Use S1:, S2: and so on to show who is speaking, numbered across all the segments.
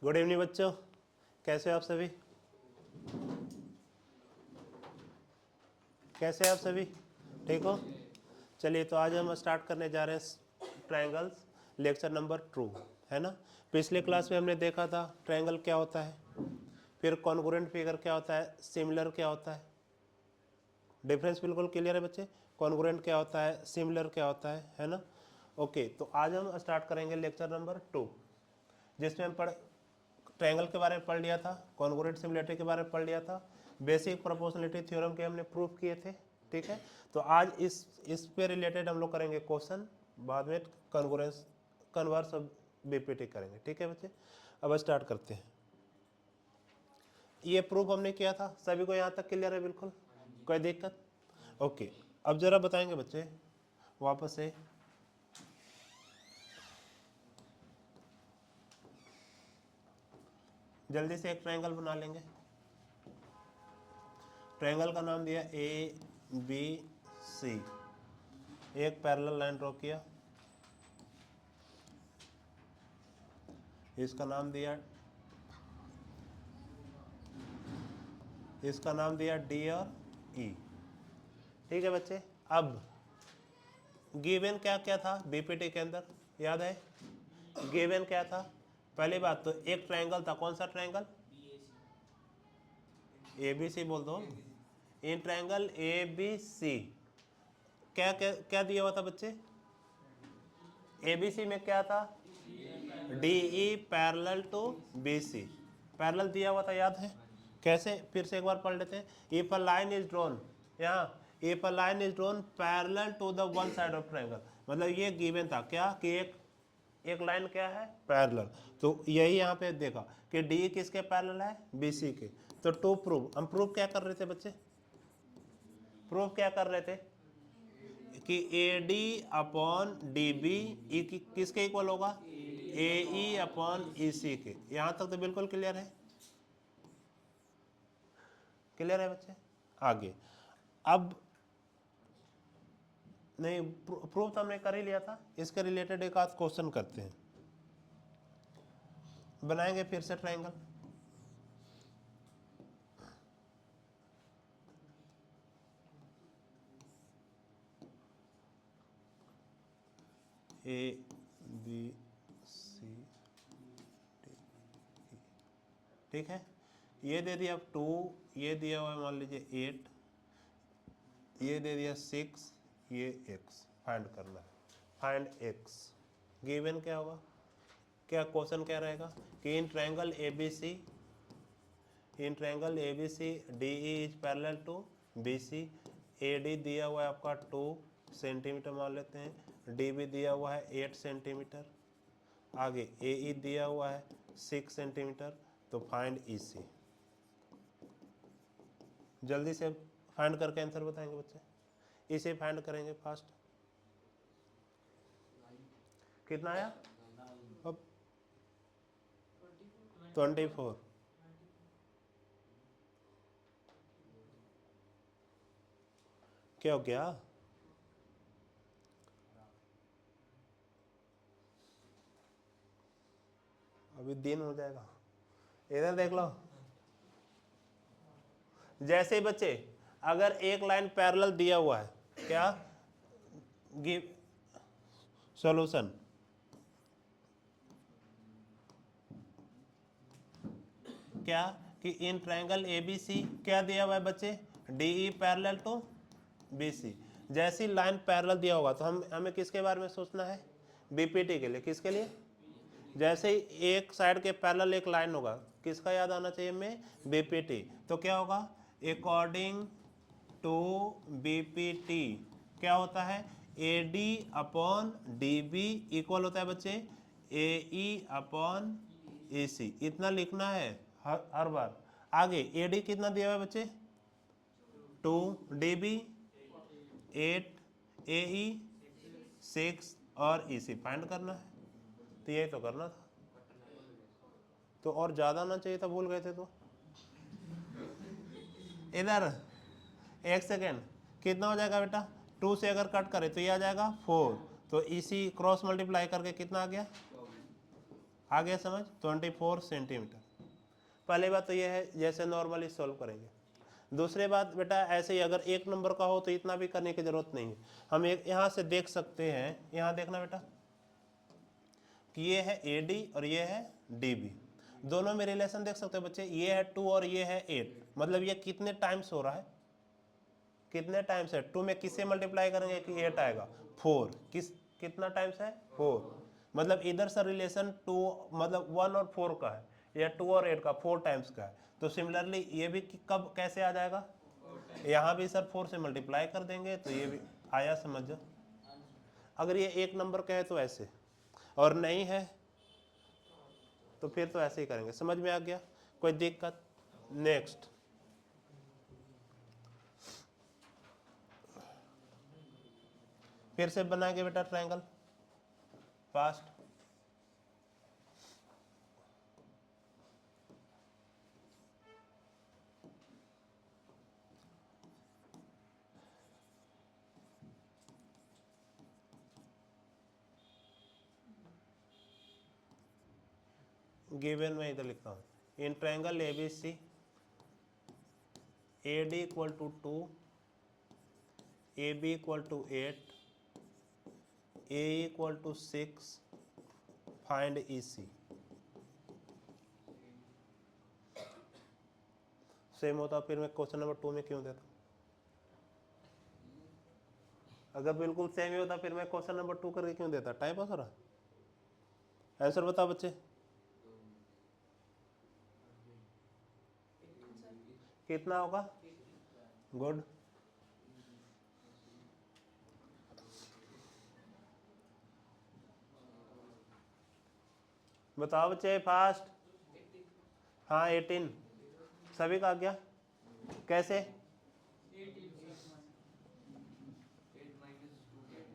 S1: Good evening बच्चों, कैसे हो आप सभी? कैसे हैं आप सभी? ठीक हो? चलिए, तो आज हम स्टार्ट करने जा रहे हैं ट्रायंगल्स, लेक्चर नंबर 2, है ना। पिछले क्लास में हमने देखा था ट्रायंगल क्या होता है, फिर कॉन्ग्रुएंट फिगर क्या होता है, सिमिलर क्या होता है। डिफरेंस बिल्कुल क्लियर है बच्चे? कॉन्ग्रुएंट क्या होता है, सिमिलर क्या होता है ना। ओके, तो आज हम स्टार्ट करेंगे लेक्चर नंबर 2, जिसमें हम ट्रायंगल के बारे में पढ़ लिया था, कॉन्ग्रुएंट सिमिलरिटी के बारे में पढ़ लिया था, बेसिक प्रोपोर्शनलिटी थ्योरम के हमने प्रूफ किए थे। ठीक है, तो आज इस पे रिलेटेड हम लोग करेंगे क्वेश्चन, बाद में कॉन्ग्रुएंस कन्वर्स और बीपीटी करेंगे। ठीक है बच्चे, अब स्टार्ट करते हैं। ये प्रूफ हमने किया था, सभी को यहाँ तक क्लियर है? बिल्कुल, कोई दिक्कत? ओके, अब जरा बताएंगे बच्चे वापस से। जल्दी से एक ट्रायंगल बना लेंगे। ट्रायंगल का नाम दिया ABC, एक पैरेलल लाइन ड्रॉ किया, इसका नाम दिया D और E। ठीक है बच्चे, अब गिवन क्या क्या था बीपीटी के अंदर, याद है? गिवन क्या था? पहली बात तो एक ट्रायंगल था, कौन सा ट्रायंगल? ABC बोल दो। इन ट्रायंगल ABC क्या क्या क्या दिया हुआ था बच्चे? ABC में क्या था? DE parallel to BC, parallel दिया हुआ था, याद है? कैसे? फिर से एक बार पढ़ लेते हैं। If a line is drawn, यहाँ if a line is drawn parallel to the one side of triangle, मतलब ये गिवन था क्या कि एक लाइन क्या है? पैरेलल। तो यही यहाँ पे देखा कि डी किसके पैरेलल है? BC के। तो टू प्रूव, हम प्रूव क्या कर रहे थे बच्चे? प्रूव क्या कर रहे थे कि AD अपॉन DB किसके इक्वल होगा? AE अपॉन EC के। यहां तक तो बिल्कुल क्लियर है? क्लियर है बच्चे? आगे अब नहीं, प्रूफ तो हमने कर ही लिया था, इसके रिलेटेड एक आध क्वेश्चन करते हैं, बनाएंगे फिर से ट्रायंगल। ABC, ठीक है। ये दे दिया 2, ये दिया हुआ है मान लीजिए 8, ये दे दिया 6, ये x फाइंड करना है। फाइंड x गिवन क्या होगा? क्या क्वेश्चन क्या रहेगा कि in triangle ABC DE is parallel to BC। AD दिया हुआ है आपका 2 सेंटीमीटर मान लेते हैं, DB दिया हुआ है 8 सेंटीमीटर, आगे AE दिया हुआ है 6 सेंटीमीटर। तो फाइंड EC। जल्दी से फाइंड करके आंसर बताएंगे बच्चे। इसे फाइंड करेंगे फास्ट। कितना आया? अब 24। क्या हो गया? अभी दिन हो जाएगा, इधर देख लो। जैसे ही बच्चे अगर एक लाइन पैरेलल दिया हुआ है, क्या गिव सॉल्यूशन, क्या कि इन ट्रायंगल ABC क्या दिया हुआ है बच्चे? DE parallel to BC। जैसी लाइन पैरेलल दिया होगा तो हमें किसके बारे में सोचना है? BPT के लिए। किसके लिए? जैसे ही एक साइड के पैरेलल एक लाइन होगा, किसका याद आना चाहिए हमें? BPT। तो क्या होगा? अकॉर्डिंग टू BPT क्या होता है? AD अपॉन DB इक्वल होता है बच्चे AE अपॉन AC। इतना लिखना है हर बार। आगे AD कितना दिया हुआ है बच्चे? 2, DB 8, AE 6 और EC फाइंड करना है। तो यही तो करना था, तो और ज़्यादा ना चाहिए था, भूल गए थे तो। इधर एक सेकेंड, कितना हो जाएगा बेटा? 2 से अगर कट करें तो ये आ जाएगा 4, तो इसी क्रॉस मल्टीप्लाई करके कितना आ गया? आ गया समझ? 24 सेंटीमीटर। पहली बात तो ये है जैसे नॉर्मली सॉल्व करेंगे। दूसरी बात बेटा ऐसे ही अगर एक नंबर का हो तो इतना भी करने की जरूरत नहीं है। हम एक यहाँ से देख सकते हैं, यहाँ देखना बेटा कि ये है AD और ये है DB, दोनों में रिलेशन देख सकते हो बच्चे, ये है 2 और ये है 8, मतलब ये कितने टाइम्स हो रहा है, कितने टाइम्स है, 2 में किससे मल्टीप्लाई करेंगे कि 8 आएगा, 4, कितना टाइम्स है 4, मतलब इधर से रिलेशन 2 मतलब 1 और 4 का है, या 2 और 8 का 4 टाइम्स का है। तो सिमिलरली ये भी कब कैसे आ जाएगा, यहाँ भी सर 4 से मल्टीप्लाई कर देंगे तो ये भी आया, समझ। अगर ये एक नंबर का है तो ऐसे, और नहीं है तो फिर तो ऐसे ही करेंगे। समझ में आ गया? कोई दिक्कत? नेक्स्ट, फिर से बनाएंगे बेटा ट्रायंगल फास्ट। गिवन में इधर लिखता हूँ, in triangle ABC AD equal to 2, AB equal to 8, AE equal to 6, find EC। Same होता फिर मैं क्वेश्चन नंबर 2 में क्यों देता? अगर बिल्कुल सेम ही होता फिर मैं क्वेश्चन नंबर 2 करके क्यों देता? टाइम पास हो रहा। आंसर बताओ बच्चे, कितना होगा? गुड। बताओ बच्चे फास्ट। हाँ 18, सभी का आ गया? कैसे?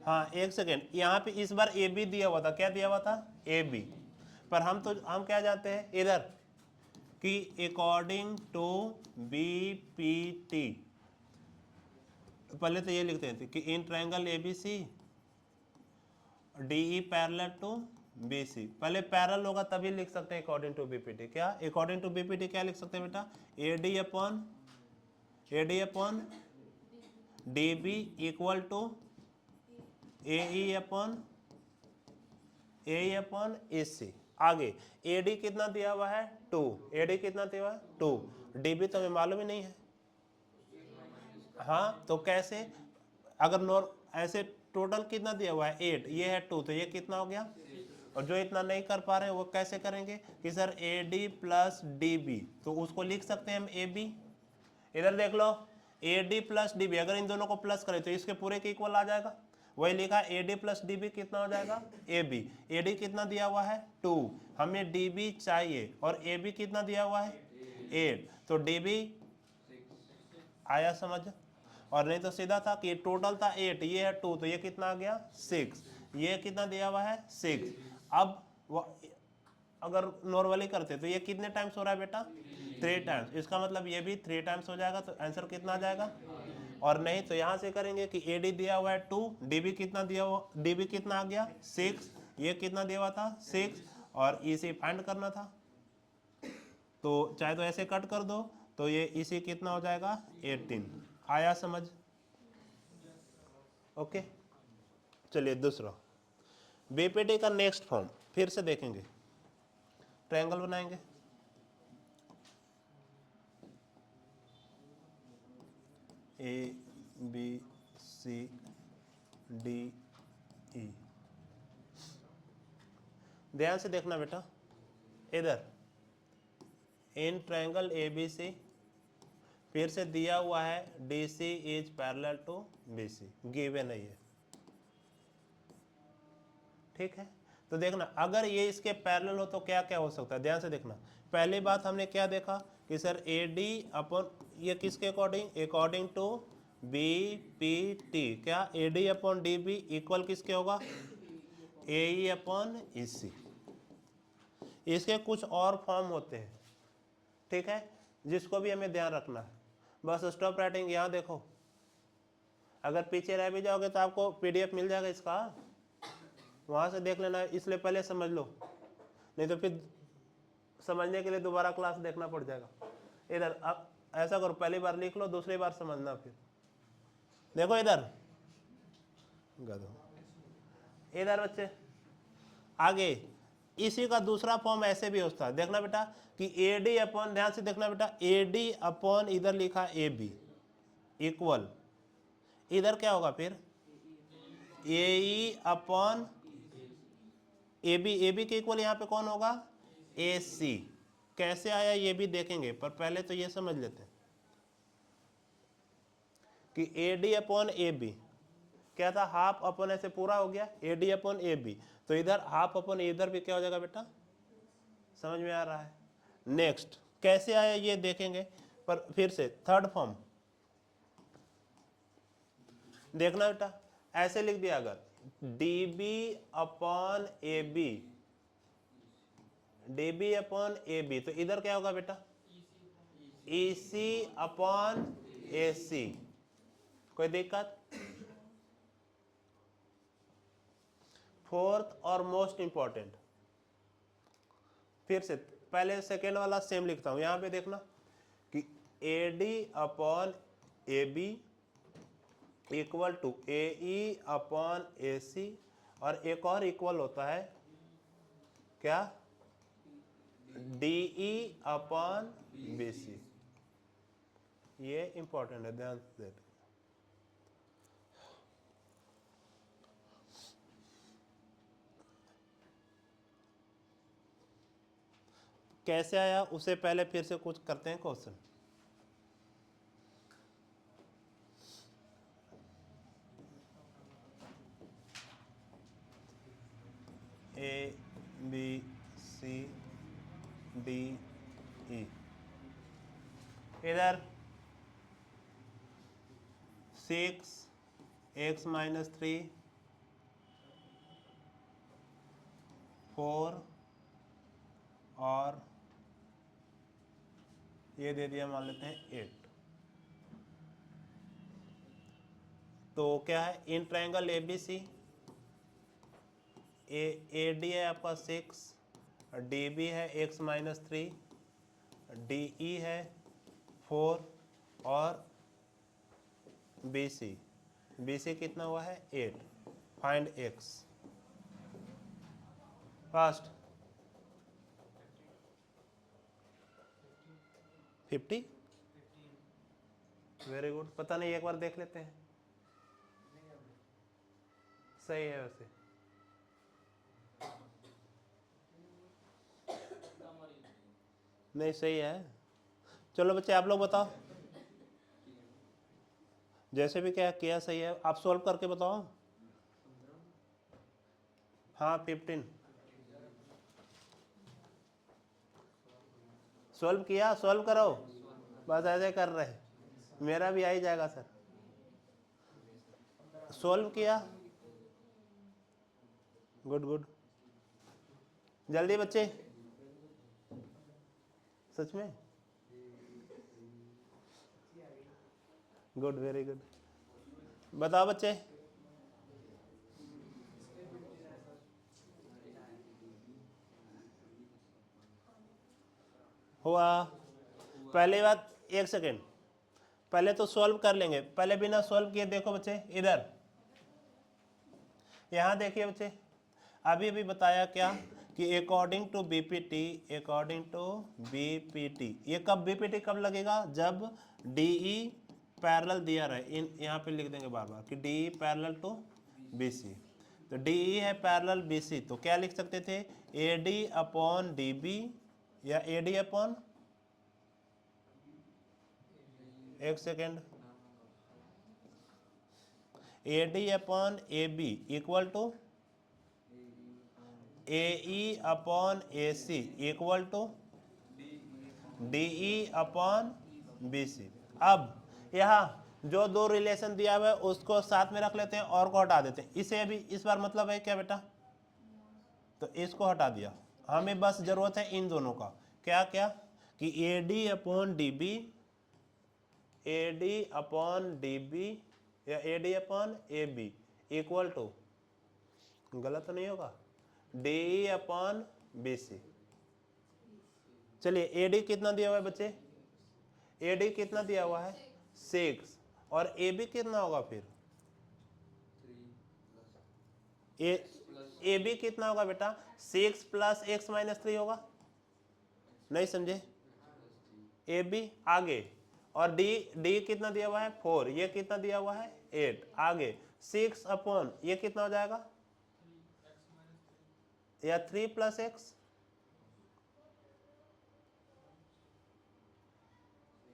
S1: हाँ एक सेकेंड, यहाँ पे इस बार AB दिया हुआ था, क्या दिया हुआ था? AB, पर हम क्या जाते हैं इधर कि अकॉर्डिंग टू BPT, पहले तो ये लिखते हैं कि in triangle ABC DE parallel to BC, पहले पैरेलल होगा तभी लिख सकते हैं अकॉर्डिंग टू BPT। क्या अकॉर्डिंग टू BPT क्या लिख सकते हैं बेटा? AD upon DB equal to AE upon AC। आगे AD कितना दिया हुआ है? 2, AD कितना दिया हुआ है? 2, DB तो हमें मालूम ही नहीं है। हाँ तो कैसे, अगर ऐसे टोटल कितना दिया हुआ है 8, ये है 2, तो ये कितना हो गया? और जो इतना नहीं कर पा रहे हैं वो कैसे करेंगे कि सर AD प्लस DB, तो उसको लिख सकते हैं हम AB। इधर देख लो AD प्लस DB, अगर इन दोनों को प्लस करें तो इसके पूरे के इक्वल आ जाएगा। वही लिखा AD प्लस DB कितना हो जाएगा? AB। AD कितना दिया हुआ है? 2, हमें DB चाहिए, और AB कितना दिया हुआ है? 8, तो DB आया समझ? और नहीं तो सीधा था कि टोटल था 8, ये है 2, तो ये कितना आ गया? 6, ये कितना दिया हुआ है? 6। अब अगर नॉर्मली करते तो ये कितने टाइम्स हो रहा है बेटा? 3 टाइम्स, इसका मतलब ये भी 3 टाइम्स हो जाएगा, तो आंसर कितना आ जाएगा? और नहीं तो यहाँ से करेंगे कि AD दिया हुआ है 2, DB कितना दिया हुआ, DB कितना आ गया? 6, ये कितना दिया हुआ था? 6, और EC फाइंड करना था, तो चाहे तो ऐसे कट कर दो, तो ये EC कितना हो जाएगा? 18। आया समझ? ओके, चलिए दूसरा BPT का नेक्स्ट फॉर्म फिर से देखेंगे। ट्रायंगल बनाएंगे, ABCDE। ध्यान से देखना बेटा, इधर इन ट्रायंगल ABC फिर से दिया हुआ है DC is parallel to BC, given है ये, ठीक है। तो देखना अगर ये इसके पैरेलल हो तो क्या क्या हो सकता है, ध्यान से देखना। पहली बात हमने क्या देखा कि सर AD अपॉन, ये किसके अकॉर्डिंग? अकॉर्डिंग टू BPT, क्या AD अपॉन DB इक्वल किसके होगा? AE upon EC। इसके कुछ और फॉर्म होते हैं, ठीक है, जिसको भी हमें ध्यान रखना है। बस स्टॉप राइटिंग, यहाँ देखो, अगर पीछे रह भी जाओगे तो आपको PDF मिल जाएगा इसका, वहाँ से देख लेना, इसलिए पहले समझ लो। नहीं तो फिर समझने के लिए दोबारा क्लास देखना पड़ जाएगा। इधर अब ऐसा करो, पहली बार लिख लो, दूसरी बार समझना। फिर देखो इधर इधर बच्चे आगे इसी का दूसरा फॉर्म ऐसे भी होता है। देखना बेटा कि AD अपॉन, ध्यान से देखना बेटा, AD अपॉन इधर लिखा AB इक्वल, इधर क्या होगा फिर AE अपॉन AB के इक्वल यहाँ पे कौन होगा AC। कैसे आया ये भी देखेंगे, पर पहले तो ये समझ लेते हैं कि AD अपॉन AB क्या था, हाफ अपॉन ऐसे पूरा हो गया AD अपॉन AB, तो इधर हाफ अपॉन इधर भी क्या हो जाएगा बेटा, समझ में आ रहा है। नेक्स्ट कैसे आया ये देखेंगे, पर फिर से थर्ड फॉर्म देखना बेटा, ऐसे लिख दिया अगर DB upon AB, DB upon AB, तो इधर क्या होगा बेटा EC अपॉन AC। कोई दिक्कत। फोर्थ और मोस्ट इंपॉर्टेंट, फिर से पहले सेकेंड वाला सेम लिखता हूं, यहां पे देखना कि AD upon AB equal to AE upon AC, और एक और इक्वल होता है क्या DE अपॉन BC। ये इंपॉर्टेंट है, ध्यान से। कैसे आया उसे पहले फिर से कुछ करते हैं क्वेश्चन। ABCDE, इधर 6x माइनस 3 4 और ये दे दिया, मान लेते हैं 8। तो क्या है इन ट्रायंगल ABC, AD है आपका 6, DB है x माइनस 3, DE है 4 और BC कितना हुआ है 8। Find x fast 50। Very good, पता नहीं एक बार देख लेते हैं। सही है वैसे। नहीं सही है। चलो बच्चे आप लोग बताओ, जैसे भी क्या किया सही है, आप सॉल्व करके बताओ। हाँ 15 सॉल्व किया, सॉल्व करो, बस ऐसे कर रहे, मेरा भी आ ही जाएगा सर। सॉल्व किया, गुड गुड, जल्दी बच्चे, सच में गुड, वेरी गुड। बताओ बच्चे, हुआ। पहली बात, एक सेकेंड, पहले तो सॉल्व कर लेंगे, पहले बिना सॉल्व किए देखो बच्चे, इधर यहां देखिए बच्चे, अभी अभी बताया क्या कि अकॉर्डिंग टू BPT, ये कब BPT कब लगेगा, जब DE पैरेलल दिया रहे। इन यहाँ पे लिख देंगे बार बार कि DE पैरेलल टू BC, तो DE है पैरेलल BC, तो क्या लिख सकते थे AD अपॉन DB या AD अपॉन, एक second, AD upon AB equal to AE upon AC equal to DE upon BC। अब यहाँ जो दो रिलेशन दिया हुआ है उसको साथ में रख लेते हैं और को हटा देते हैं। इसे अभी इस बार मतलब है क्या बेटा, तो इसको हटा दिया, हमें बस जरूरत है इन दोनों का, क्या क्या कि AD upon DB, AD upon DB या AD upon AB equal to, गलत तो नहीं होगा, DE अपॉन बी सी। चलिए ए डी कितना दिया हुआ है बच्चे, ए डी कितना दिया हुआ है 6, और ए बी कितना होगा फिर, ए बी कितना होगा बेटा 6 प्लस एक्स माइनस 3 होगा, नहीं समझे, ए बी आगे, और डी डी कितना दिया हुआ है 4, ये कितना दिया हुआ है 8, आगे 6 अपॉन ये कितना हो जाएगा, या 3 प्लस एक्स,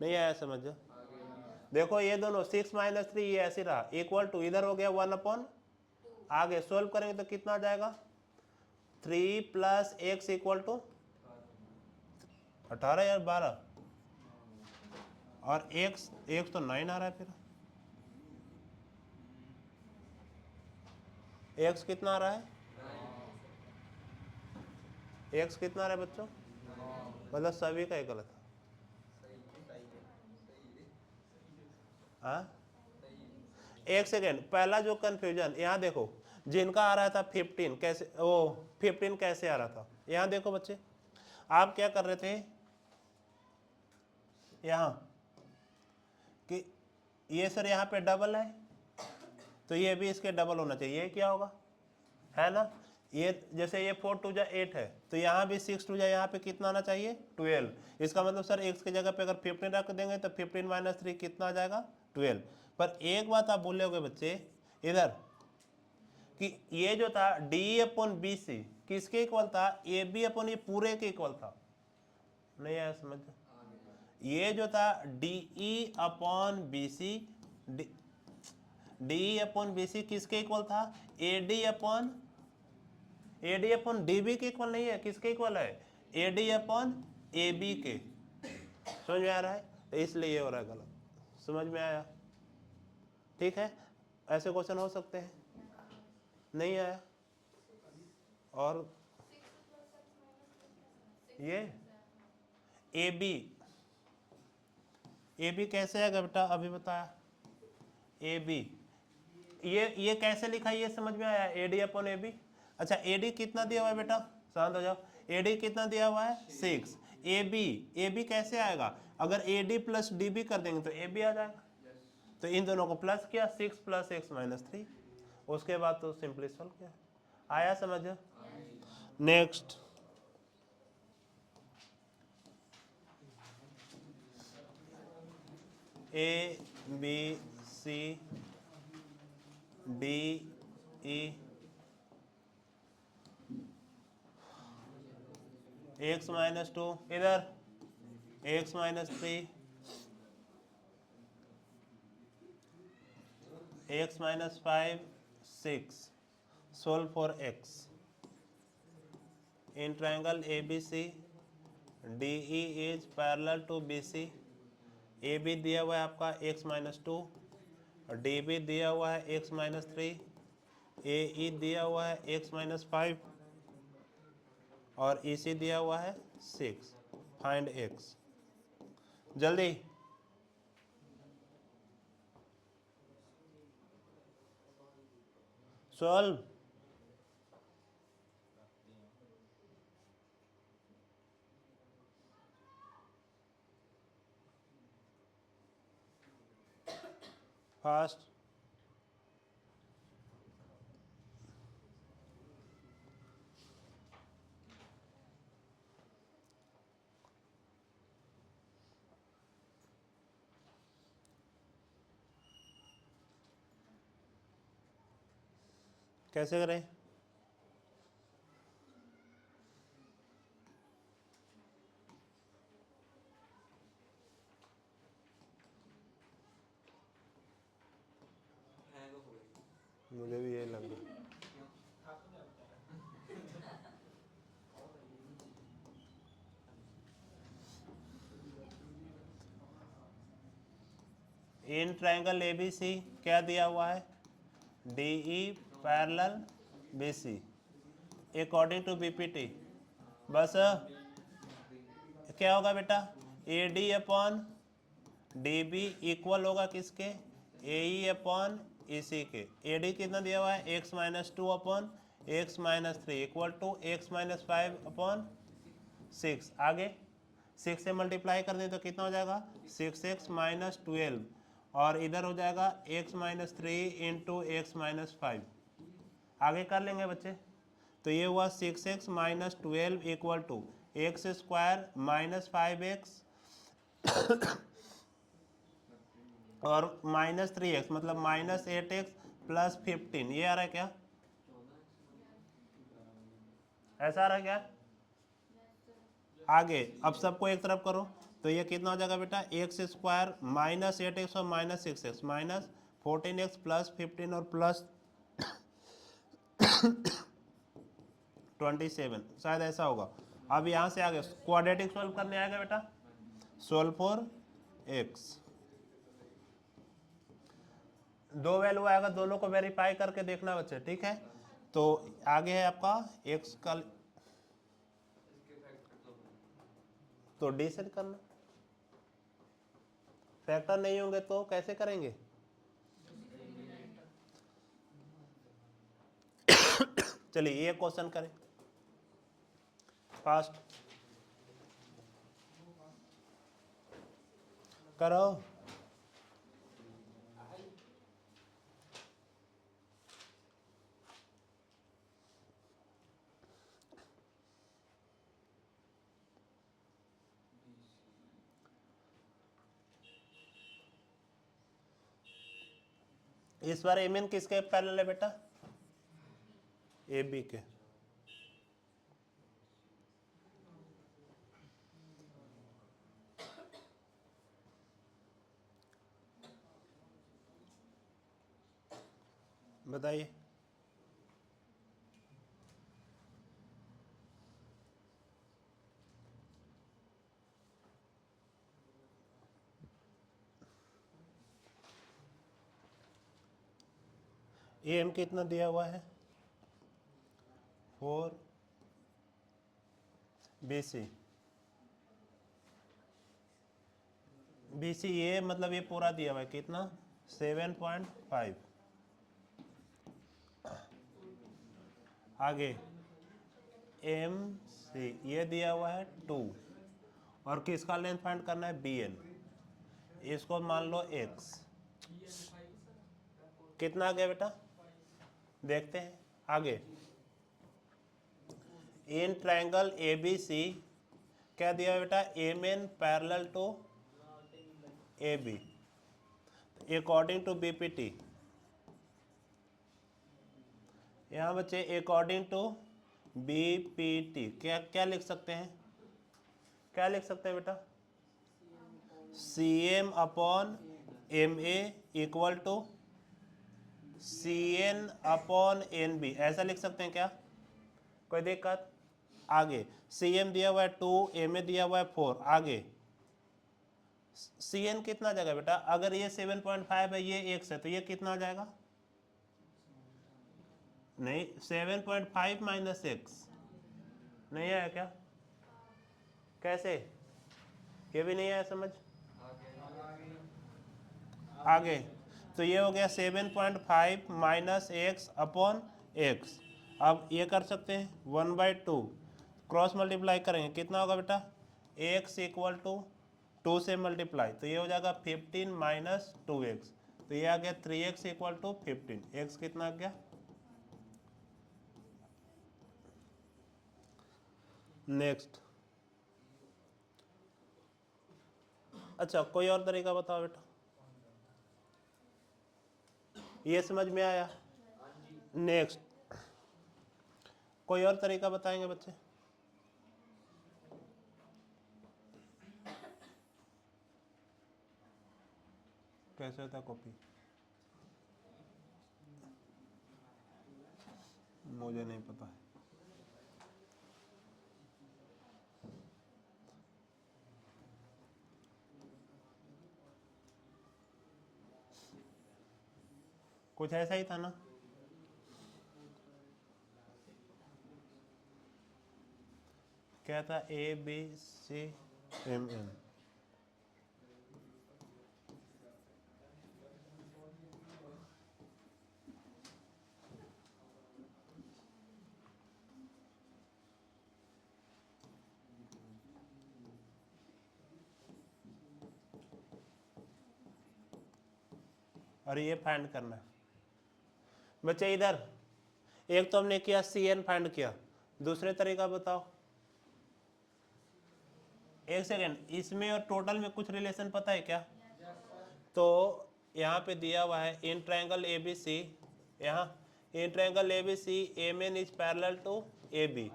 S1: नहीं आया समझ, देखो ये दोनों 6 माइनस 3 ये ऐसे रहा, इक्वल टू इधर हो गया 1 अपॉन, आगे सोल्व करेंगे तो कितना आ जाएगा 3 प्लस एक्स इक्वल टू 18 या 12, और एक्स एक्स तो 9 आ रहा है, फिर एक्स कितना आ रहा है, एक्स कितना आ रहा है बच्चों, मतलब सभी का ही गलत है। हाँ एक सेकेंड, पहला जो कंफ्यूजन यहाँ देखो, जिनका आ रहा था 15 कैसे, वो 15 कैसे आ रहा था, यहाँ देखो बच्चे, आप क्या कर रहे थे यहाँ कि ये सर यहाँ पे डबल है, तो ये भी इसके डबल होना चाहिए, ये क्या होगा, है ना, ये जैसे ये 4 2 जा 8 है, तो यहाँ भी 6 2 जा यहाँ पे कितना आना चाहिए 12, इसका मतलब सर x की जगह पे अगर 15 रख देंगे तो 15 माइनस 3 कितना आ जाएगा 12। पर एक बात आप बोले होगे बच्चे इधर कि ये जो था डी अपॉन बी सी किसके इक्वल था, ए बी अपॉन ये पूरे के इक्वल था, नहीं आया समझ, ये जो था D E upon B C, D upon B C किसके इक्वल था, A D upon D B के इक्वल नहीं है, किसके इक्वल है, A D upon A B के, समझ में आ रहा है, तो इसलिए ये हो रहा है गलत, समझ में आया, ठीक है, ऐसे क्वेश्चन हो सकते हैं, नहीं आया, और ये ए बी कैसे आएगा बेटा, अभी बताया, ए बी ये कैसे लिखा ये समझ में आया, A D upon A B, अच्छा ए डी कितना दिया हुआ है बेटा, शांत हो जाओ, ए डी कितना दिया हुआ है 6, ए बी कैसे आएगा, अगर A D plus D B कर देंगे तो ए बी आ जाएगा, तो इन दोनों को प्लस किया 6 प्लस एक्स माइनस 3, उसके बाद तो सिंपली सॉल्व किया, आया समझ, next A B C D E X minus 2 इधर X minus 3 X minus 5 6 solve for X in triangle A B C D E is parallel to B C, A B दिया हुआ है आपका x minus 2, D B दिया हुआ है X minus 3, ए ई दिया हुआ है एक्स माइनस 5, और ई सी दिया हुआ है 6, फाइंड एक्स, जल्दी सॉल्व, फास्ट, कैसे करें, मुझे भी यही लग रहा है, इन ट्रायंगल ए बी सी क्या दिया हुआ है, D E parallel B C according to B P T, बस क्या होगा बेटा, A D upon D B equal होगा किसके, ए ई अपॉन ई सी के, ए डी कितना दिया हुआ है X minus 2 upon X minus 3 equal to X minus 5 upon 6। आगे 6 से मल्टीप्लाई कर दें तो कितना हो जाएगा 6x माइनस 12, और इधर हो जाएगा x minus 3 into X minus 5। आगे कर लेंगे बच्चे, तो ये हुआ 6x minus 12 equal to X square minus 5x और माइनस 3x मतलब माइनस 8x प्लस 15। ये आ रहा है क्या, ऐसा आ रहा है क्या? आगे अब सबको एक तरफ करो तो ये कितना हो जाएगा बेटा, एक्स स्क्वायर माइनस 8x और minus 6x minus 14x plus 15 और प्लस 27, शायद ऐसा होगा। अब यहाँ से आगे क्वाड्रेटिक सॉल्व करने आएगा बेटा, सोल्व फॉर एक्स। दो वैल्यू आएगा, दोनों को वेरीफाई करके देखना बच्चे, ठीक है। तो आगे है आपका एक्स का, तो डी से करना, फैक्टर नहीं होंगे तो कैसे करेंगे? चलिए ये क्वेश्चन करें फास्ट करो। इस बार एम एन किसके पैरेलल है बेटा, ए बी के। बताइए, ए एम कितना दिया हुआ है 4 बी सी, बी सी ये मतलब ये पूरा दिया हुआ है कितना 7.5। आगे एम सी ये दिया हुआ है 2, और किसका लेंथ फाइंड करना है बी एन, इसको मान लो x। कितना आ गया बेटा, देखते हैं आगे। इन ट्रायंगल ए बी सी क्या दिया है बेटा, M N parallel to A B according to B P T. यहाँ बच्चे according to B P T क्या क्या लिख सकते हैं, क्या लिख सकते हैं बेटा, C M upon M A equal to C N upon N B, ऐसा लिख सकते हैं क्या, कोई दिक्कत? आगे सी एम दिया हुआ है 2, एम ए दिया हुआ है 4। आगे सी एन कितना जाएगा बेटा, अगर ये 7.5 है ये x है तो ये कितना आ जाएगा, नहीं 7.5 माइनस एक्स, नहीं आया क्या, कैसे, ये भी नहीं आया समझ? आगे तो ये हो गया 7.5 माइनस एक्स अपॉन एक्स। अब ये कर सकते हैं 1/2 क्रॉस मल्टीप्लाई करेंगे कितना होगा बेटा, एक्स इक्वल टू 2 से मल्टीप्लाई तो ये हो जाएगा 15 माइनस 2x, तो ये आ गया 3x इक्वल टू 15। एक्स कितना आ गया, नेक्स्ट। अच्छा कोई और तरीका बताओ बेटा, ये समझ में आया? नेक्स्ट कोई और तरीका बताएंगे बच्चे, कैसे होता है कॉपी, मुझे नहीं पता है। कुछ ऐसा ही था ना, क्या था, A B C M N. और ये फाइंड करना है बच्चे। इधर एक तो हमने किया CN फाइंड किया, दूसरे तरीका बताओ। एक सेकेंड, इसमें और टोटल में कुछ रिलेशन पता है क्या? तो यहाँ पे दिया हुआ है इन ट्रायंगल ABC, यहाँ in triangle ABC AMN is parallel to AB।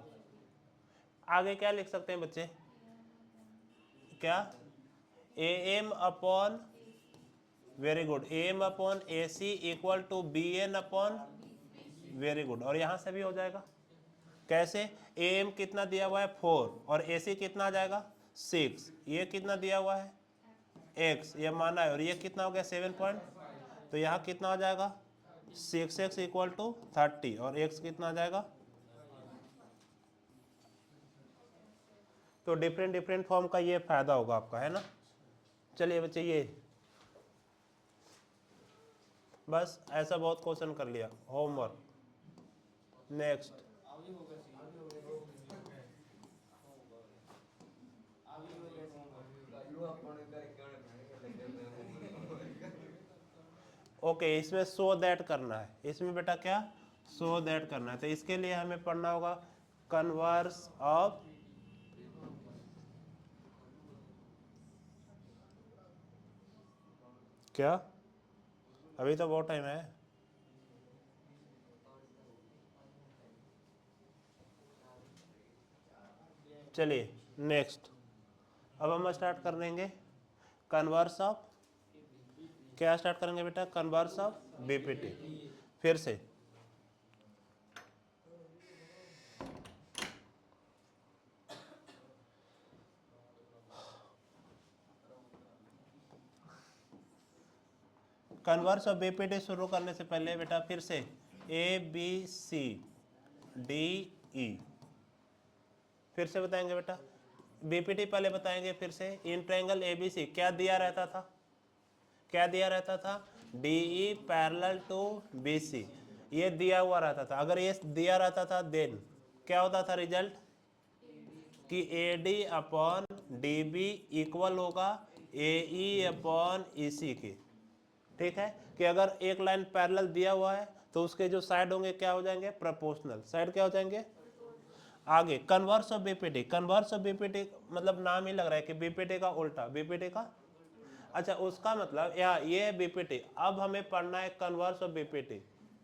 S1: आगे क्या लिख सकते हैं बच्चे? क्या? AM upon, very good, AM upon AC equal to BN upon, very good. और यहाँ से भी हो जाएगा। कैसे? AM कितना दिया हुआ है 4 और AC कितना आ जाएगा 6। ये कितना दिया हुआ है x, ये माना है, और ये कितना हो गया 7 पॉइंट। तो यहाँ कितना हो जाएगा 6x इक्वल टू 30 और x कितना आ जाएगा। तो डिफरेंट डिफरेंट फॉर्म का ये फायदा होगा आपका, है ना। चलिए बच्चे, ये बस ऐसा बहुत क्वेश्चन कर लिया, होमवर्क। नेक्स्ट, ओके, इसमें सो दैट करना है। इसमें बेटा क्या सो दैट करना है। तो इसके लिए हमें पढ़ना होगा कन्वर्स ऑफ, क्या अभी तो बहुत टाइम है। चलिए नेक्स्ट, अब हम स्टार्ट कर देंगे कन्वर्स ऑफ, क्या स्टार्ट करेंगे बेटा? Converse of BPT। फिर से कन्वर्स ऑफ BPT शुरू करने से पहले बेटा फिर से ABCDE फिर से बताएंगे बेटा। BPT पहले बताएंगे फिर से। इन ट्रायंगल ABC क्या दिया रहता था? क्या दिया रहता था? DE पैरेलल टू BC, ये दिया हुआ रहता था। अगर ये दिया रहता था देन क्या होता था रिजल्ट? कि AD अपॉन DB इक्वल होगा AE अपॉन EC के। ठीक है, कि अगर एक लाइन पैरेलल दिया हुआ है तो उसके जो साइड होंगे क्या हो जाएंगे? प्रोपोर्शनल साइड क्या हो जाएंगे? आगे converse of BPT, converse of BPT मतलब नाम ही लग रहा है कि BPT का उल्टा, BPT का, अच्छा उसका मतलब ये है BPT। अब हमें पढ़ना है converse of BPT,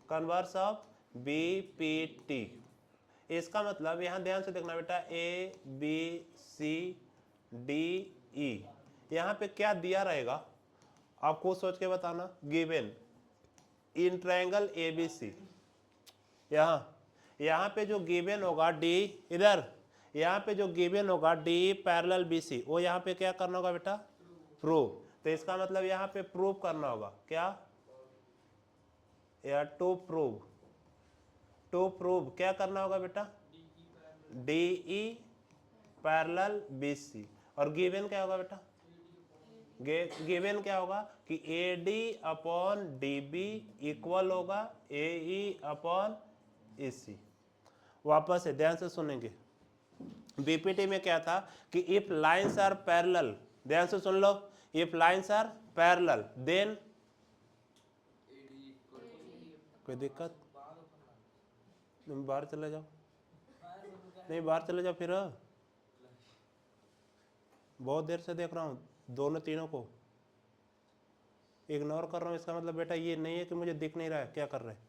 S1: converse of BPT। इसका मतलब यहाँ ध्यान से देखना बेटा, ABCDE, यहाँ पे क्या दिया रहेगा आपको सोच के बताना। गिवन इन ट्रायंगल ABC, यहाँ पे जो गिवन होगा D, इधर यहाँ पे जो गिवन होगा D पैरेलल BC, वो यहाँ पे क्या करना होगा बेटा? प्रूव। तो इसका मतलब यहाँ पे प्रूव करना होगा क्या? या टू प्रूव, टू प्रूव क्या करना होगा बेटा? DE parallel BC। और गिवन क्या होगा बेटा? गिवन क्या होगा कि AD अपॉन DB इक्वल होगा AE अपॉन EC। वापस से ध्यान से सुनेंगे। BPT में क्या था कि इफ लाइंस आर पैरेलल, ध्यान से सुन लो, if lines are parallel then, कोई दिक्कत? तुम बाहर चले जाओ, नहीं बाहर चले जाओ, फिर बहुत देर से देख रहा हूँ दोनों तीनों को इग्नोर कर रहा हूँ। इसका मतलब बेटा ये नहीं है कि मुझे दिख नहीं रहा है क्या कर रहे हैं।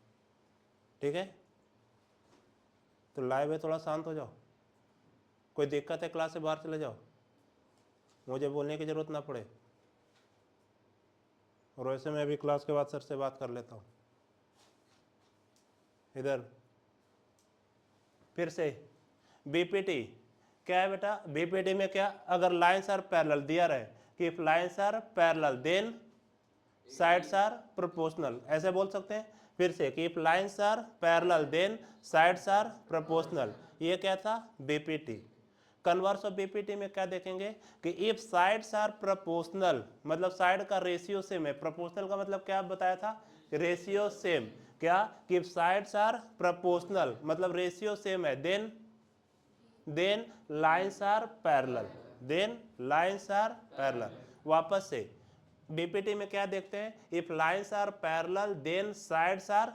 S1: ठीक है, तो लाइव है, थोड़ा शांत हो जाओ। कोई दिक्कत है क्लास से बाहर चले जाओ, मुझे बोलने की जरूरत ना पड़े। और वैसे मैं अभी क्लास के बाद सर से बात कर लेता हूँ। इधर फिर से BPT क्या है बेटा? BPT में क्या, अगर लाइंस आर पैरेलल दिया रहे कि if lines are parallel then sides are proportional, ऐसे बोल सकते हैं। फिर से कि if lines are parallel then sides are proportional, ये क्या था? BPT। कन्वर्स ऑफ BPT में क्या देखेंगे कि इफ साइड्स आर प्रोपोर्शनल, मतलब साइड का रेशियो सेम है। प्रोपोर्शनल का मतलब क्या बताया था? Ratio same. क्या कि इफ साइड्स आर प्रोपोर्शनल मतलब रेशियो सेम है, then lines are parallel, then lines are parallel. वापस से बीपीटी में क्या देखते हैं, if lines are parallel then sides are,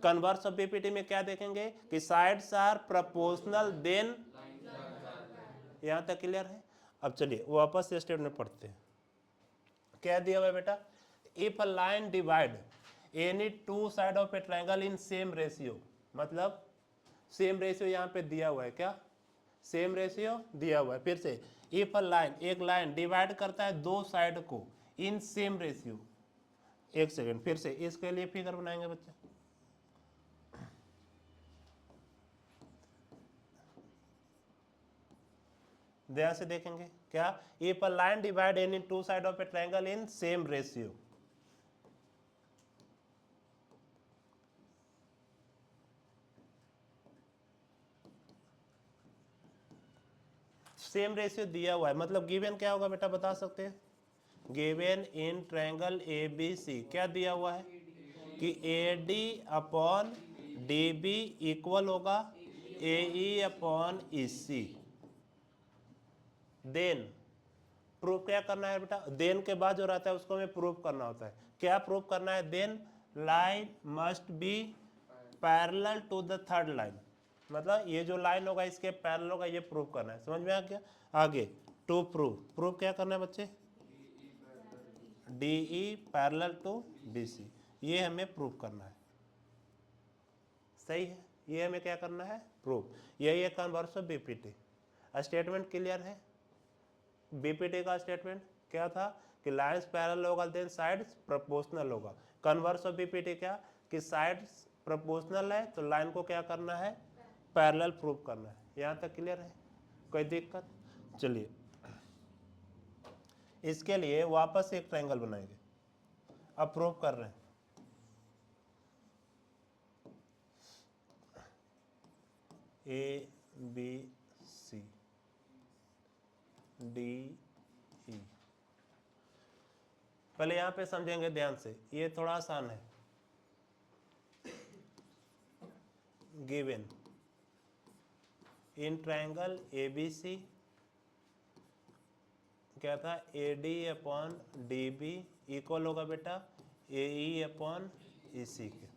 S1: converse of BPT में क्या देखेंगे कि साइड्स आर प्रोपोर्शनल देन, यहां तक क्लियर है। अब चलिए वापस से स्टेटमेंट पढ़ते हैं। क्या दिया हुआ है बेटा, if a line divide any two side of A triangle in same ratio, मतलब सेम रेशियो यहां पे दिया हुआ है, क्या सेम रेशियो दिया हुआ है। फिर से इफ अ लाइन, एक लाइन डिवाइड करता है दो साइड को इन सेम रेशियो, एक सेकेंड फिर से इसके लिए फिगर बनाएंगे बच्चे। ध्यान से देखेंगे क्या, if a line divide any two side of A triangle in same ratio, same ratio दिया हुआ है, मतलब गिवन क्या होगा बेटा बता सकते हैं, given in triangle A B C क्या दिया हुआ है कि A D upon D B equal होगा A E upon E C. Then proof क्या करना है बेटा, देन के बाद जो रहता है उसको हमें प्रूफ करना होता है। क्या प्रूफ करना है, then line must be parallel to the third line, मतलब ये जो लाइन होगा इसके पैरेलल होगा, ये प्रूफ करना है। समझ में आ गया। आगे टू प्रूफ, प्रूफ क्या करना है बच्चे, D E parallel to B C, ये हमें प्रूफ करना है। सही है, ये हमें क्या करना है, प्रूफ। यही है converse of BPT. Statement clear है। बीपीटी का स्टेटमेंट क्या था कि लाइंस पैरेलल होगा देन साइड्स प्रोपोर्शनल होगा। कन्वर्स ऑफ बीपीटी क्या कि साइड्स प्रोपोर्शनल है तो लाइन को क्या करना है, पैरेलल प्रूव करना है। यहाँ तक क्लियर है, कोई दिक्कत। चलिए इसके लिए वापस एक ट्रायंगल बनाएंगे, अब प्रूव कर रहे हैं। ए बी सी डी ई, पहले यहां पे समझेंगे ध्यान से, ये थोड़ा आसान है। Given in triangle A B C क्या था, A D upon D B equal होगा बेटा ए ई अपॉन ई सी के,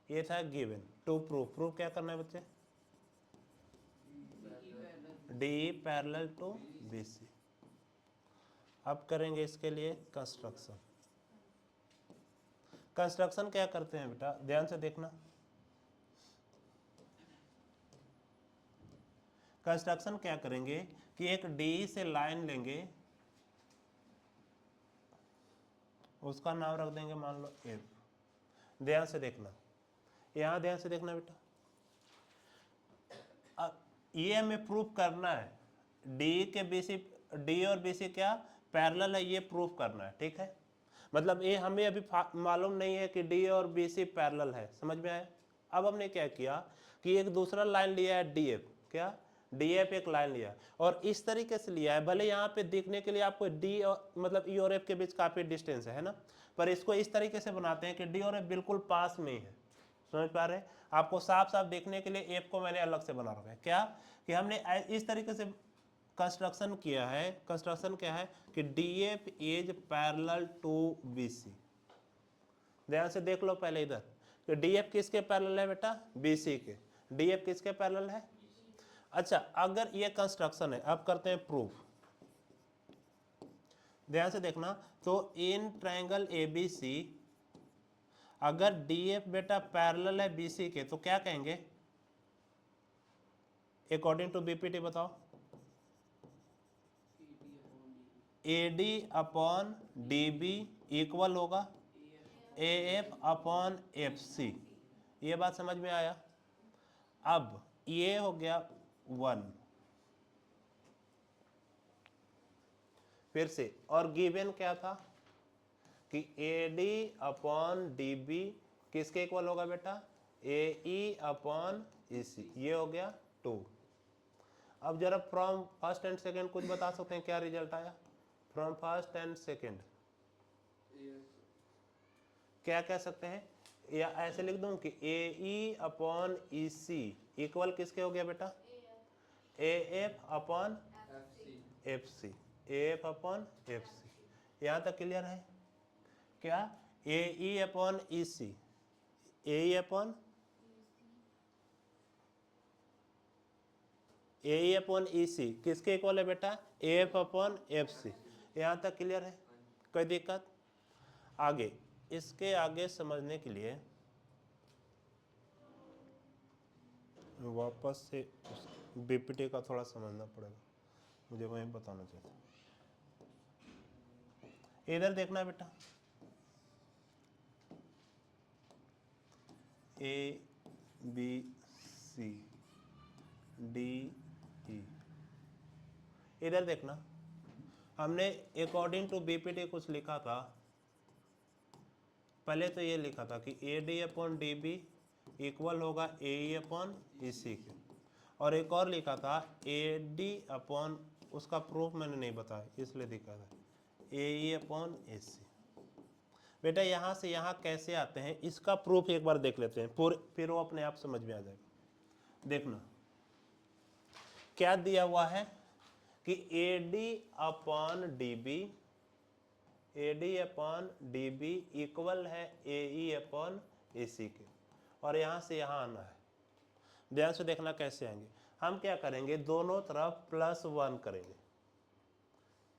S1: ये था गिवन। टू प्रूफ, प्रूफ क्या करना है बच्चे, D parallel to B C. अब करेंगे इसके लिए कंस्ट्रक्शन। कंस्ट्रक्शन क्या करते हैं बेटा, ध्यान से देखना। कंस्ट्रक्शन क्या करेंगे कि एक डी से लाइन लेंगे, उसका नाम रख देंगे मान लो एफ। ध्यान से देखना, यहां ध्यान से देखना बेटा, ये हमें प्रूफ करना है डी के बीसी, डी और बीसी क्या पैरेलल है, ये प्रूफ करना है। ठीक है, मतलब ये हमें अभी मालूम नहीं है कि डी और बीसी पैरेलल है। समझ में आया। अब हमने क्या किया कि एक दूसरा लाइन लिया है डी एफ, क्या डी एफ एक लाइन लिया और इस तरीके से लिया है, भले यहाँ पे देखने के लिए आपको डी और मतलब ई और एफ के बीच काफी डिस्टेंस है ना, पर इसको इस तरीके से बनाते हैं कि डी और एफ बिल्कुल पास में ही है। समझ पा रहे हैं, आपको साफ साफ देखने के लिए एफ को मैंने अलग से बना रखा है। क्या कि हमने इस तरीके से कंस्ट्रक्शन किया है। कंस्ट्रक्शन क्या है कि D F is parallel to B C. ध्यान से देख लो पहले इधर कि डी एफ किसके पैरेलल है बेटा, बी सी के। डी एफ किसके पैरेलल है। अच्छा, अगर ये कंस्ट्रक्शन है, अब करते हैं प्रूफ। ध्यान से देखना, तो इन ट्रायंगल ए बी सी अगर डी एफ बेटा पैरेलल है बी सी के तो क्या कहेंगे, अकॉर्डिंग टू बीपीटी बताओ, A D upon D B equal होगा A F upon F C. ये बात समझ में आया। अब ये हो गया 1, फिर से, और गिवन क्या था कि A D upon D B किसके इक्वल होगा बेटा, A E upon E C. ये हो गया 2। अब जरा फ्रॉम फर्स्ट एंड सेकेंड कुछ बता सकते हैं क्या रिजल्ट आया, फ्रॉम फर्स्ट एंड सेकेंड क्या कह सकते हैं, या ऐसे लिख दूं कि ए ई अपॉन ई सी इक्वल किसके हो गया बेटा, A F upon F C, A F upon F C. यहाँ तक क्लियर है क्या? ए ई अपॉन ई सी, ए ई अपॉन ई सी किसके इक्वल है बेटा? F upon F C. यहाँ तक क्लियर है? कोई दिक्कत? आगे इसके आगे समझने के लिए वापस से बीपीटी का थोड़ा समझना पड़ेगा, मुझे वहीं बताना चाहिए। इधर देखना बेटा, ए बी सी डी ई, इधर देखना हमने अकॉर्डिंग टू बीपीटी कुछ लिखा था। पहले तो ये लिखा था कि A D upon D B equal होगा ए ई अपॉन ई सी के, और एक और लिखा था ए डी अपॉन, उसका प्रूफ मैंने नहीं बताया इसलिए दिखा था ए ई अपॉन ए सी। बेटा यहाँ से यहाँ कैसे आते हैं इसका प्रूफ एक बार देख लेते हैं, फिर वो अपने आप समझ में आ जाएगा। देखना क्या दिया हुआ है कि A D upon D B, A D upon D B equal है ए ई अपॉन ए सी के, और यहाँ से यहाँ आना है। ध्यान से देखना कैसे आएंगे। हम क्या करेंगे, दोनों तरफ +1 करेंगे।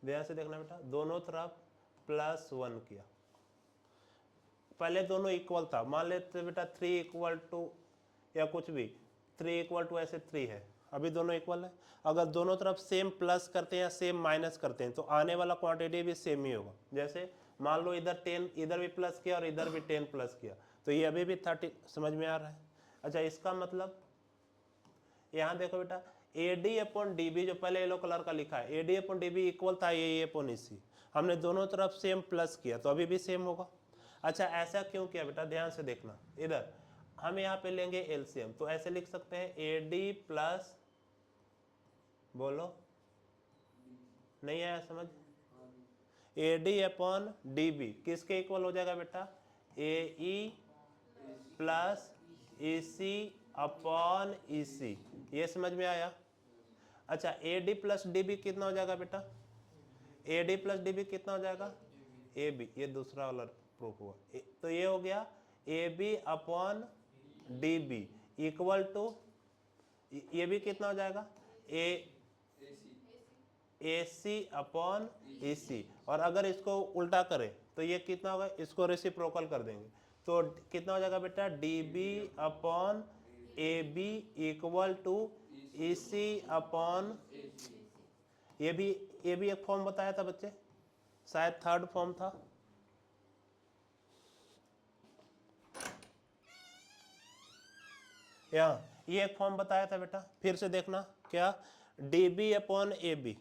S1: ध्यान से देखना बेटा, दोनों तरफ +1 किया। पहले दोनों इक्वल था, मान लेते बेटा 3 इक्वल टू या कुछ भी, 3 इक्वल टू ऐसे 3 है, अभी दोनों इक्वल है। अगर दोनों तरफ सेम प्लस करते हैं या सेम माइनस करते हैं तो आने वाला क्वांटिटी भी सेम ही होगा। जैसे मान लो इधर 10, इधर भी प्लस किया और इधर भी 10 प्लस किया, तो ये अभी भी 30। समझ में आ रहा है? अच्छा, इसका मतलब यहाँ देखो बेटा, A D upon D B जो पहले येलो कलर का लिखा है, A D upon D B equal था ए अपॉन ई सी, हमने दोनों तरफ सेम प्लस किया तो अभी भी सेम होगा। अच्छा, ऐसा क्यों किया बेटा? ध्यान से देखना, इधर हम यहाँ पे लेंगे एलसीएम, तो ऐसे लिख सकते हैं ए डी प्लस, बोलो नहीं आया समझ? A D upon D B किसके इक्वल हो जाएगा बेटा? A E plus E C upon E C. ये समझ में आया? अच्छा, A D plus D B कितना हो जाएगा बेटा? A D plus D B कितना हो जाएगा? ए बी, ये दूसरा वाला प्रूफ हुआ। तो ये हो गया A B upon D B equal to, ये भी कितना हो जाएगा? A C upon A C. और अगर इसको उल्टा करें तो ये कितना होगा? इसको रेसिप्रोकल कर देंगे तो कितना हो जाएगा बेटा? D B upon A B equal to E C upon, ये भी एक फॉर्म बताया था बच्चे, शायद थर्ड फॉर्म था। यहाँ ये एक फॉर्म बताया था बेटा, फिर से देखना क्या? D B upon A B,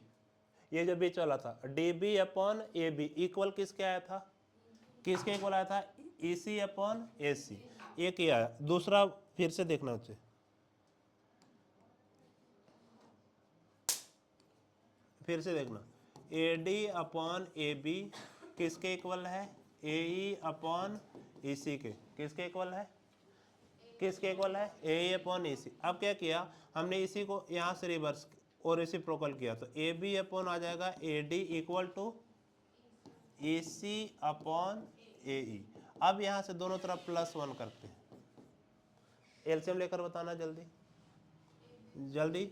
S1: ये जो बीच वाला था, D B upon A B equal किसके आया था? किसके इक्वल आया था? E C upon A C. एक ही आया, दूसरा फिर से देखना उसे, फिर से देखना, A D upon A B किसके इक्वल है? ए ई अपॉन ई सी के। किसके इक्वल है? किसके इक्वल है? ए ई अपॉन ई सी। अब क्या किया हमने, इसी को यहाँ से रिवर्स और रेसिप्रोकल किया तो ए बी अपॉन आ जाएगा A D equal to A C upon A E. अब यहाँ से दोनों तरफ +1 करते हैं, एलसीएम लेकर बताना जल्दी जल्दी।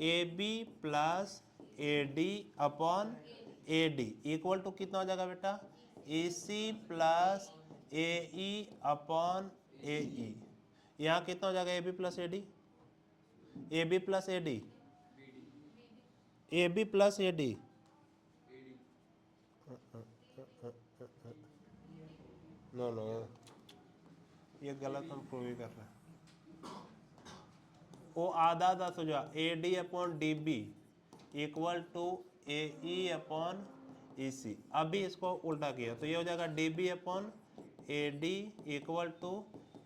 S1: A B plus A D upon A D equal to कितना हो जाएगा बेटा? A C plus A E upon A E. यहाँ कितना हो जाएगा? A B plus A D, A B plus A D, A B plus A D, no ये गलत हम प्रूव कर रहे हैं। वो आधा आधा हो जाए, A D upon D B equal to A E upon E C. अभी इसको उल्टा किया तो ये हो जाएगा D B upon A D equal to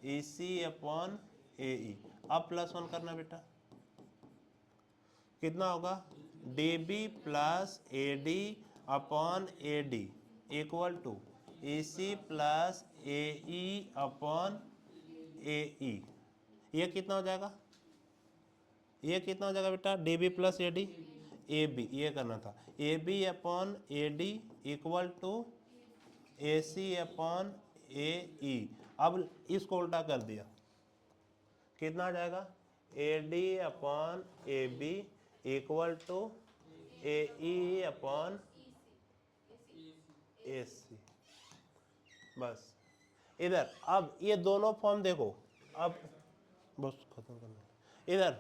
S1: E C upon A E. अब +1 करना बेटा, कितना होगा? D B plus A D upon A D equal to A C plus A E upon A E. ये कितना हो जाएगा? ये कितना हो जाएगा बेटा? D B plus A D, A B, ये करना था, A B upon A D equal to A C upon A E. अब इसको उल्टा कर दिया, कितना आ जाएगा, A D upon A B equal to A E upon A C. बस इधर अब ये दोनों फॉर्म देखो, अब बस खत्म करना। इधर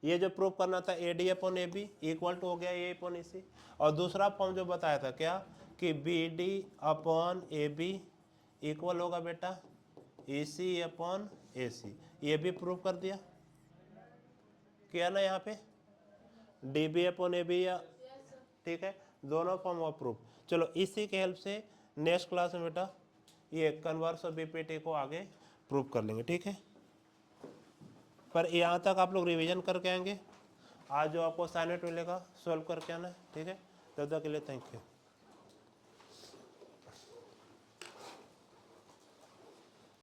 S1: ये जो प्रूफ करना था A D upon A B equal to हो गया ए अपॉन ए सी, और दूसरा फॉर्म जो बताया था क्या कि B D upon A B equal होगा बेटा ए सी अपॉन ए सी, ये भी प्रूफ कर दिया किया ना यहाँ पे, D B upon A B या, ठीक है, दोनों फॉर्म ऑफ प्रूफ। चलो इसी के हेल्प से नेक्स्ट क्लास में बेटा ये कन्वर्स और बीपीटी को आगे प्रूफ कर लेंगे, ठीक है। पर यहाँ तक आप लोग रिवीजन करके आएंगे, आज जो आपको असाइनमेंट मिलेगा सॉल्व करके आना है, ठीक है। तब तक के लिए थैंक यू।